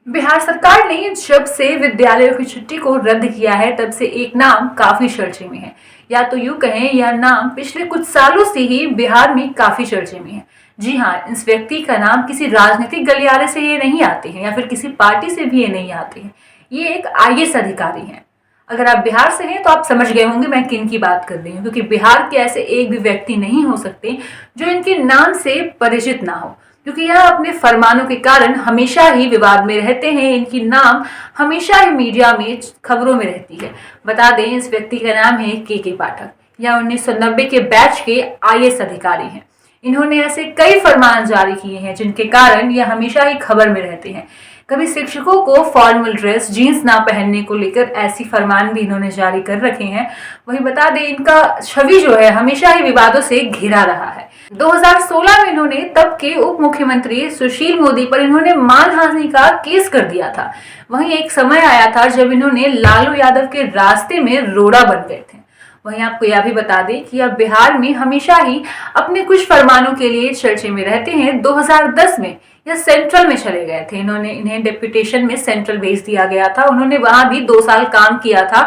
बिहार सरकार ने जब से विद्यालयों की छुट्टी को रद्द किया है तब से एक नाम काफी चर्चे में है। या तो यूं कहें, यह नाम पिछले कुछ सालों से ही बिहार में काफी चर्चे में है। जी हाँ, इस व्यक्ति का नाम किसी राजनीतिक गलियारे से ये नहीं आते हैं या फिर किसी पार्टी से भी ये नहीं आते हैं। ये एक आईएएस अधिकारी हैं। अगर आप बिहार से हैं तो आप समझ गए होंगे मैं किन की बात कर रही हूँ, क्योंकि बिहार के ऐसे एक भी व्यक्ति नहीं हो सकते जो इनके नाम से परिचित ना हो, क्योंकि यह अपने फरमानों के कारण हमेशा ही विवाद में रहते हैं। इनकी नाम हमेशा ही मीडिया में खबरों में रहती है। बता दें, इस व्यक्ति का नाम है के पाठक। यह 1990 के बैच के आईएएस अधिकारी हैं। इन्होंने ऐसे कई फरमान जारी किए हैं जिनके कारण यह हमेशा ही खबर में रहते हैं। कभी शिक्षकों को फॉर्मल ड्रेस जीन्स ना पहनने को लेकर ऐसी फरमान भी इन्होंने जारी कर रखे हैं। वही बता दें, इनका छवि जो है हमेशा ही विवादों से घिरा रहा है। 2016 में इन्होंने तब के उप मुख्यमंत्री सुशील मोदी पर इन्होंने मानहानि का केस कर दिया था। वहीं एक समय आया था जब इन्होंने लालू यादव के रास्ते में रोड़ा बन गए थे। वहीं आपको यह भी बता दें कि अब बिहार में हमेशा ही अपने कुछ फरमानों के लिए चर्चे में रहते हैं। 2010 में यह सेंट्रल में चले गए थे। इन्हें डेप्यूटेशन में सेंट्रल भेज दिया गया था। उन्होंने वहां भी 2 साल काम किया था।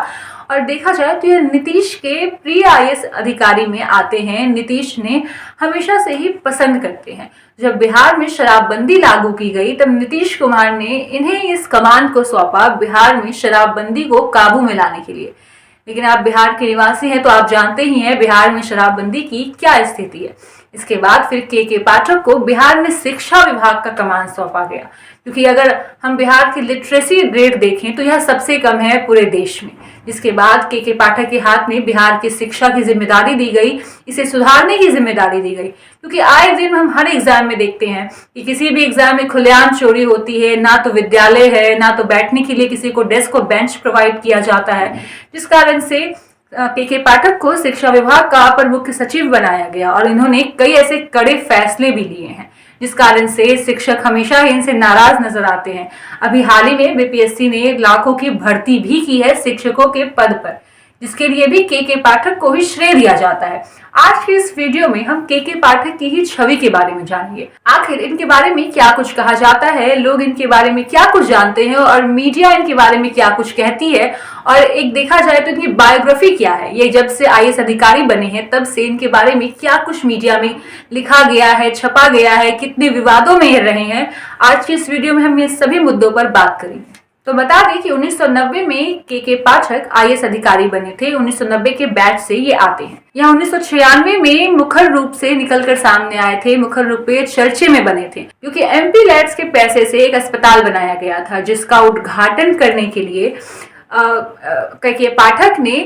और देखा जाए तो ये नीतीश के प्रिय आईएएस अधिकारी में आते हैं। नीतीश ने हमेशा से ही पसंद करते हैं। जब बिहार में शराबबंदी लागू की गई तब नीतीश कुमार ने इन्हें इस कमान को सौंपा बिहार में शराबबंदी को काबू में लाने के लिए। लेकिन आप बिहार के निवासी हैं तो आप जानते ही हैं बिहार में शराबबंदी की क्या स्थिति है। इसके बाद फिर के पाठक को बिहार में शिक्षा विभाग का कमान सौंपा गया, क्योंकि अगर हम बिहार की लिटरेसी रेट देखें तो यह सबसे कम है पूरे देश में। जिसके बाद के पाठक के हाथ में बिहार की शिक्षा की जिम्मेदारी दी गई, इसे सुधारने की जिम्मेदारी दी गई। क्योंकि आए दिन हम हर एग्जाम में देखते हैं कि किसी भी एग्जाम में खुलेआम चोरी होती है, ना तो विद्यालय है, ना तो बैठने के लिए किसी को डेस्क और बेंच प्रोवाइड किया जाता है। जिस कारण से के पाठक को शिक्षा विभाग का अपर मुख्य सचिव बनाया गया और इन्होंने कई ऐसे कड़े फैसले भी लिए हैं, जिस कारण से शिक्षक हमेशा ही इनसे नाराज नजर आते हैं। अभी हाल ही में बीपीएससी ने लाखों की भर्ती भी की है शिक्षकों के पद पर, जिसके लिए भी के पाठक को ही श्रेय दिया जाता है। आज की इस वीडियो में हम के पाठक की ही छवि के बारे में जानेंगे। आखिर इनके बारे में क्या कुछ कहा जाता है, लोग इनके बारे में क्या कुछ जानते हैं और मीडिया इनके बारे में क्या कुछ कहती है, और एक देखा जाए तो इनकी बायोग्राफी क्या है। ये जब से आईएएस अधिकारी बने हैं तब से इनके बारे में क्या कुछ मीडिया में लिखा गया है, छपा गया है, कितने विवादों में रहे हैं। आज की इस वीडियो में हम ये सभी मुद्दों पर बात करेंगे। तो बता दें कि 1990 में के पाठक आईएएस अधिकारी बने थे। 1990 के बैच से ये आते हैं। यह 1996 में मुखर रूप से निकलकर सामने आए थे, मुखर रूप से चर्चे में बने थे, क्योंकि एमपी लैड्स के पैसे से एक अस्पताल बनाया गया था, जिसका उद्घाटन करने के लिए के पाठक ने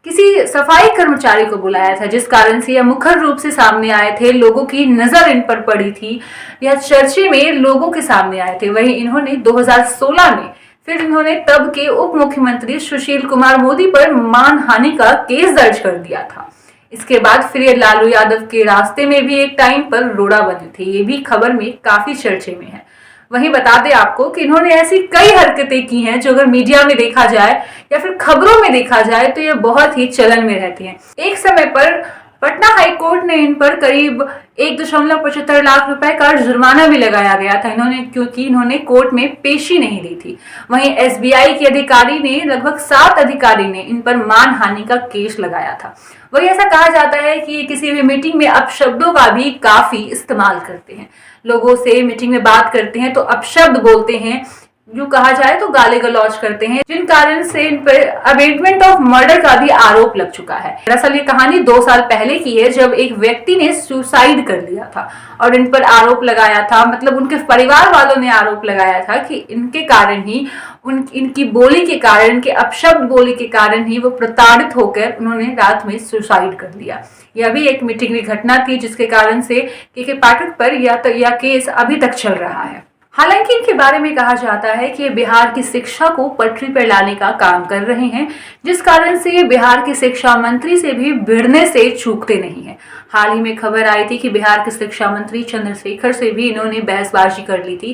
किसी सफाई कर्मचारी को बुलाया था, जिस कारण से यह मुखर रूप से सामने आए थे। लोगों की नजर इन पर पड़ी थी, यह चर्चे में लोगों के सामने आए थे। वहीं इन्होंने 2016 में फिर इन्होंने तब के उप मुख्यमंत्री सुशील कुमार मोदी पर मानहानि का केस दर्ज कर दिया था। इसके बाद फिर ये लालू यादव के रास्ते में भी एक टाइम पर रोड़ा बने थे। ये भी खबर में काफी चर्चे में है। वहीं बता दें आपको कि इन्होंने ऐसी कई हरकतें की हैं जो अगर मीडिया में देखा जाए या फिर खबरों में देखा जाए तो ये बहुत ही चलन में रहती हैं। एक समय पर पटना हाई कोर्ट ने इन पर करीब 1.75 लाख रुपए का जुर्माना भी लगाया गया था, क्योंकि इन्होंने कोर्ट में पेशी नहीं दी थी। वहीं एसबीआई के अधिकारी ने लगभग 7 अधिकारी ने इन पर मानहानि का केस लगाया था। वही ऐसा कहा जाता है कि किसी भी मीटिंग में अपशब्दों का भी काफी इस्तेमाल करते हैं। लोगों से मीटिंग में बात करते हैं तो अपशब्द बोलते हैं, जो कहा जाए तो गाली गलौज करते हैं, जिन कारण से इन पर अबेटमेंट ऑफ मर्डर का भी आरोप लग चुका है। दरअसल ये कहानी 2 साल पहले की है, जब एक व्यक्ति ने सुसाइड कर लिया था और इन पर आरोप लगाया था, मतलब उनके परिवार वालों ने आरोप लगाया था कि इनके कारण ही, इनकी बोली के कारण, इनके अपशब्द बोली के कारण ही वो प्रताड़ित होकर उन्होंने रात में सुसाइड कर लिया। यह भी एक मीटिंग की घटना थी, जिसके कारण से के पाठक पर यह केस अभी तक चल रहा है। हालांकि इनके बारे में कहा जाता है कि ये बिहार की शिक्षा को पटरी पर लाने का काम कर रहे हैं, जिस कारण से ये बिहार के शिक्षा मंत्री से भी भिड़ने से चूकते नहीं है। हाल ही में खबर आई थी कि बिहार के शिक्षा मंत्री चंद्रशेखर से भी इन्होंने बहसबाजी कर ली थी,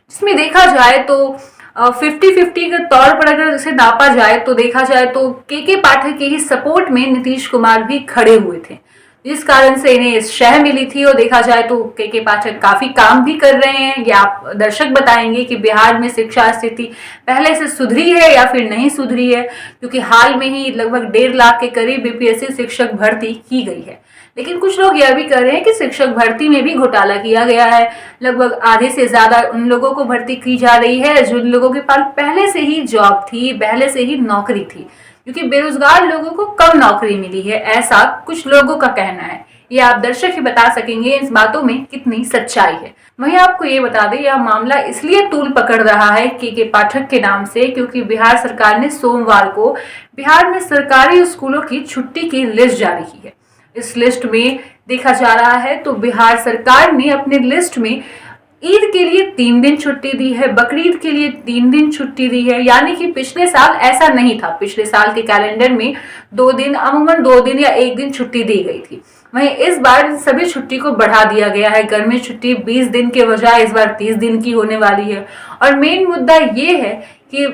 जिसमें देखा जाए तो 50-50 के तौर पर अगर इसे नापा जाए तो देखा जाए तो के पाठक के ही सपोर्ट में नीतीश कुमार भी खड़े हुए थे। जिस कारण से इन्हें इस शह मिली थी। और देखा जाए तो के पाठक काफी काम भी कर रहे हैं। ये आप दर्शक बताएंगे कि बिहार में शिक्षा स्थिति पहले से सुधरी है या फिर नहीं सुधरी है, क्योंकि हाल में ही लगभग 1.5 लाख के करीब बीपीएससी शिक्षक भर्ती की गई है। लेकिन कुछ लोग यह भी कह रहे हैं कि शिक्षक भर्ती में भी घोटाला किया गया है। लगभग आधे से ज्यादा उन लोगों को भर्ती की जा रही है जिन लोगों के पास पहले से ही जॉब थी, पहले से ही नौकरी थी, क्योंकि बेरोजगार लोगों को कम नौकरी मिली है, ऐसा कुछ लोगों का कहना है। ये आप दर्शक ही बता सकेंगे इस बातों में कितनी सच्चाई है। वहीं आपको ये बता दें, यह मामला इसलिए तूल पकड़ रहा है के पाठक के नाम से, क्योंकि बिहार सरकार ने सोमवार को बिहार में सरकारी स्कूलों की छुट्टी की लिस्ट जारी की है। इस लिस्ट में देखा जा रहा है तो बिहार सरकार ने अपने लिस्ट में ईद के लिए 3 दिन छुट्टी दी है, बकरीद के लिए 3 दिन छुट्टी दी है। यानी कि पिछले साल ऐसा नहीं था। पिछले साल के कैलेंडर में 2 दिन, अमूमन 2 दिन या 1 दिन छुट्टी दी गई थी। वहीं इस बार सभी छुट्टी को बढ़ा दिया गया है। गर्मी छुट्टी 20 दिन के बजाय इस बार 30 दिन की होने वाली है। और मेन मुद्दा ये है कि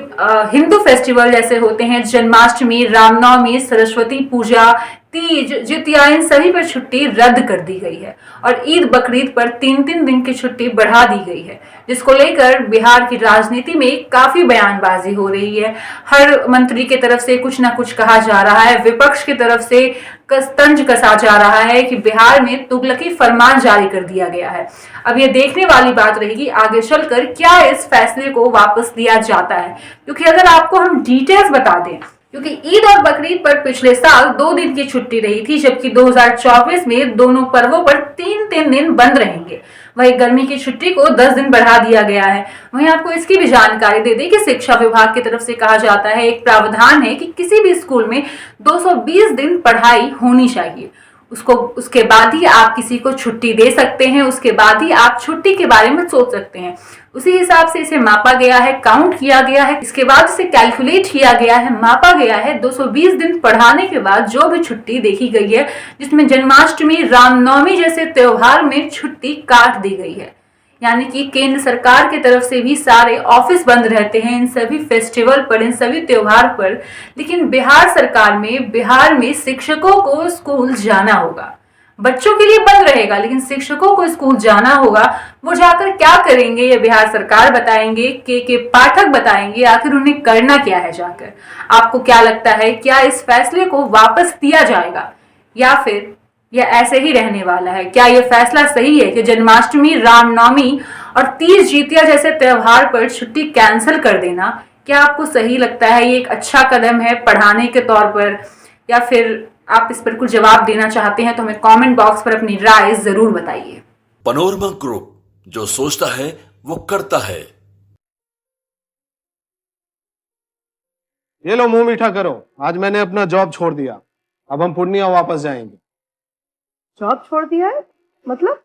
हिंदू फेस्टिवल जैसे होते हैं जन्माष्टमी, रामनवमी, सरस्वती पूजा, तीज, जितिया, इन सभी पर छुट्टी रद्द कर दी गई है। और ईद बकरीद पर 3-3 दिन की छुट्टी बढ़ा दी गई है, जिसको लेकर बिहार की राजनीति में काफी बयानबाजी हो रही है। हर मंत्री के तरफ से कुछ ना कुछ कहा जा रहा है, विपक्ष की तरफ से तंज कसा जा रहा है कि बिहार में तुगलकी फरमान जारी कर दिया गया है। अब ये देखने वाली बात रहेगी आगे चलकर क्या इस फैसले को वापस लिया जाता है, क्योंकि अगर आपको हम डिटेल्स बता दें, क्योंकि ईद और बकरीद पर पिछले साल 2 दिन की छुट्टी रही थी, जबकि 2024 में दोनों पर्वों पर 3-3 दिन बंद रहेंगे। वही गर्मी की छुट्टी को 10 दिन बढ़ा दिया गया है। वहीं आपको इसकी भी जानकारी दे दें कि शिक्षा विभाग की तरफ से कहा जाता है, एक प्रावधान है कि किसी भी स्कूल में 220 दिन पढ़ाई होनी चाहिए। उसके बाद ही आप किसी को छुट्टी दे सकते हैं, उसके बाद ही आप छुट्टी के बारे में सोच सकते हैं। उसी हिसाब से इसे मापा गया है, काउंट किया गया है, इसके बाद इसे कैलकुलेट किया गया है, मापा गया है। 220 दिन पढ़ाने के बाद जो भी छुट्टी देखी गई है, जिसमें जन्माष्टमी, रामनवमी जैसे त्योहार में छुट्टी काट दी गई है। यानी कि केंद्र सरकार की तरफ से भी सारे ऑफिस बंद रहते हैं इन सभी फेस्टिवल पर, इन सभी त्योहार पर। लेकिन बिहार सरकार में, बिहार में शिक्षकों को स्कूल जाना होगा। बच्चों के लिए बंद रहेगा, लेकिन शिक्षकों को स्कूल जाना होगा। वो जाकर क्या करेंगे ये बिहार सरकार बताएंगे, के पाठक बताएंगे आखिर उन्हें करना क्या है जाकर। आपको क्या लगता है, क्या इस फैसले को वापस दिया जाएगा या फिर यह ऐसे ही रहने वाला है? क्या यह फैसला सही है कि जन्माष्टमी, रामनवमी और तीज, जितिया जैसे त्योहार पर छुट्टी कैंसिल कर देना, क्या आपको सही लगता है? ये एक अच्छा कदम है पढ़ाने के तौर पर, या फिर आप इस पर कुछ जवाब देना चाहते हैं तो हमें कमेंट बॉक्स पर अपनी राय जरूर बताइए। पैनोरमा ग्रुप, जो सोचता है वो करता है। ये लो, मुंह मीठा करो। आज मैंने अपना जॉब छोड़ दिया, अब हम पूर्णिया वापस जाएंगे। जॉब छोड़ दिया है? मतलब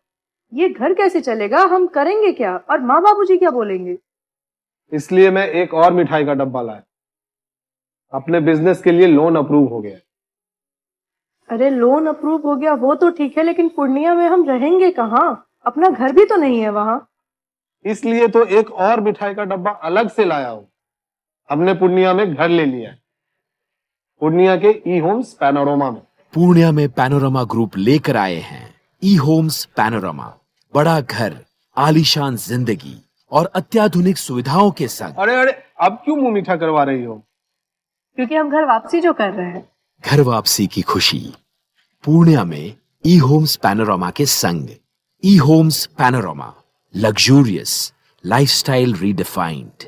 ये घर कैसे चलेगा? हम करेंगे क्या? और माँ बाबूजी क्या बोलेंगे? इसलिए मैं एक और मिठाई का डब्बा लाया। अपने बिजनेस के लिए लोन अप्रूव हो गया। अरे लोन अप्रूव हो गया वो तो ठीक है, लेकिन पूर्णिया में हम रहेंगे कहाँ? अपना घर भी तो नहीं है वहाँ। इसलिए तो एक और मिठाई का डब्बा अलग से लाया हूँ। हमने पूर्णिया में घर ले लिया है, पूर्णिया के ई होम्स पैनोरमा में। पूर्णिया में पैनोरमा ग्रुप लेकर आए हैं ई होम्स पैनोरमा। बड़ा घर, आलीशान जिंदगी और अत्याधुनिक सुविधाओं के संग। अरे अरे, अब क्यों मुंह मीठा करवा रही हो? क्योंकि हम घर वापसी जो कर रहे हैं। घर वापसी की खुशी पूर्णिया में ई होम्स पैनोरमा के संग। ई Homes Panorama, luxurious lifestyle redefined.